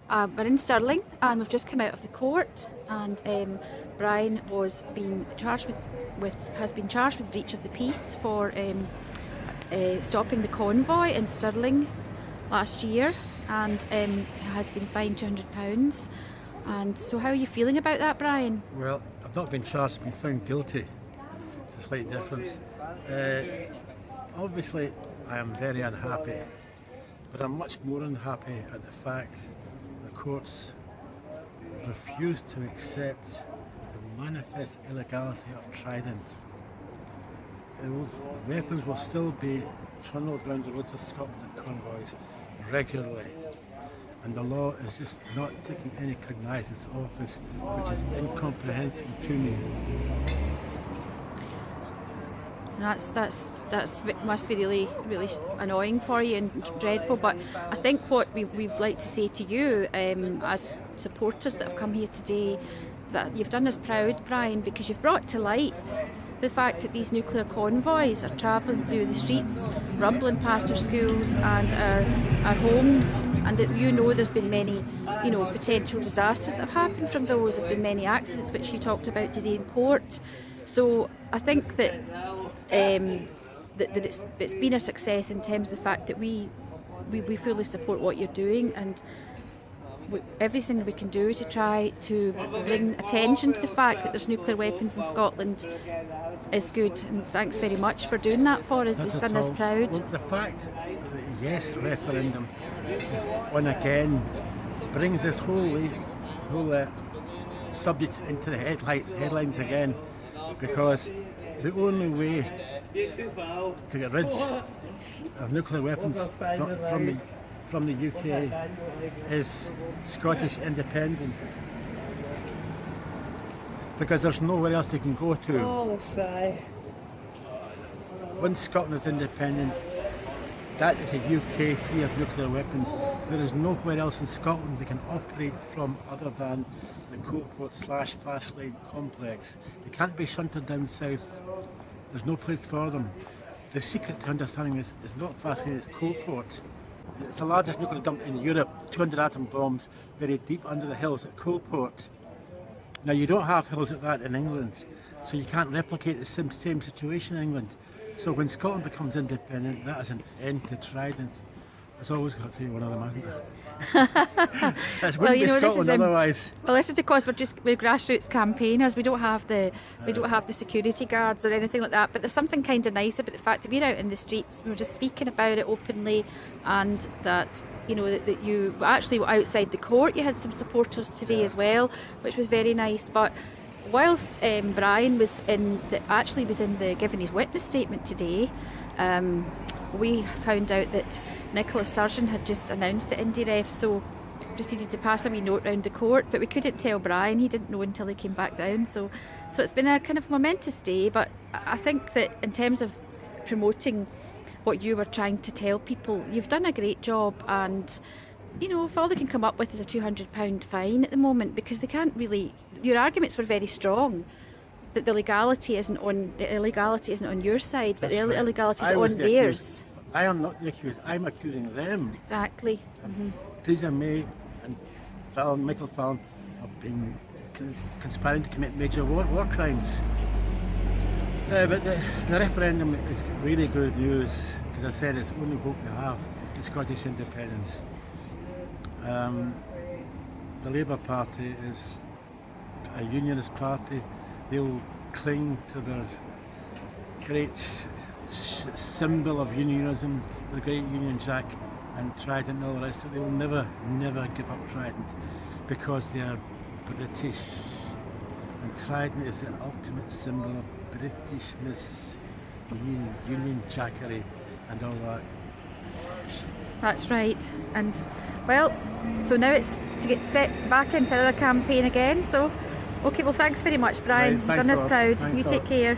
We're in Stirling and we've just come out of the court, and Brian has been charged with breach of the peace for stopping the convoy in Stirling last year, and has been fined £200. And so how are you feeling about that, Brian? Well, I've not been charged, I've been found guilty. It's a slight difference. Obviously I am very unhappy, but I'm much more unhappy at the fact the courts refuse to accept the manifest illegality of Trident. Weapons will still be trundled around the roads of Scotland in convoys regularly, and the law is just not taking any cognizance of this, which is incomprehensible to me. That's must be really annoying for you and dreadful. But I think what we'd like to say to you, as supporters that have come here today, that you've done us proud, Brian, because you've brought to light the fact that these nuclear convoys are travelling through the streets, rumbling past our schools and our homes, and that there's been many potential disasters that have happened from those. There's been many accidents which you talked about today in court. So I think that that it's been a success in terms of the fact that we fully support what you're doing, and everything we can do to try to bring attention to the fact that there's nuclear weapons in Scotland is good. And thanks very much for doing that for us. You've done us proud. Well, the fact that the yes referendum is on again brings this whole subject into the headlines again, because the only way to get rid of nuclear weapons from the UK is Scottish independence, because there's nowhere else they can go to. Once Scotland is independent, that is a UK free of nuclear weapons. There is nowhere else in Scotland they can operate from other than the Coalport/Fastlane complex. They can't be shunted down south. There's no place for them. The secret to understanding this is not Fastlane, it's Coalport. It's the largest nuclear dump in Europe, 200 atom bombs buried deep under the hills at Coalport. Now, you don't have hills like that in England, so you can't replicate the same situation in England. So when Scotland becomes independent, that is an end to Trident. There's always got to be one of them, hasn't there? It wouldn't be Scotland otherwise. Well, this is because we're grassroots campaigners. We don't have the security guards or anything like that. But there's something kind of nice about the fact that we're out in the streets. We're just speaking about it openly, and that that you actually outside the court you had some supporters today as well, which was very nice. But whilst Brian was giving his witness statement today, we found out that Nicola Sturgeon had just announced the Indie Ref, so proceeded to pass a wee note round the court, but we couldn't tell Brian. He didn't know until he came back down. So it's been a kind of momentous day. But I think that in terms of promoting what you were trying to tell people, you've done a great job. And if all they can come up with is a £200 fine at the moment, because they can't really. Your arguments were very strong, that the illegality isn't on your side, but the illegality is on theirs. I am not the accused. I'm accusing them. Exactly. Theresa May and Michael Fallon have been conspiring to commit major war crimes. But the referendum is really good news, because I said it's the only hope we have in Scottish independence. The Labour Party is a unionist party. They'll cling to their great symbol of unionism, the great Union Jack and Trident and all the rest of it. They will never give up Trident, because they are British, and Trident is the ultimate symbol of Britishness, Union Jackery and all that. That's right. And well, so now it's to get set back into another campaign again. So okay, well, thanks very much, Brian. You've done us proud. You take care.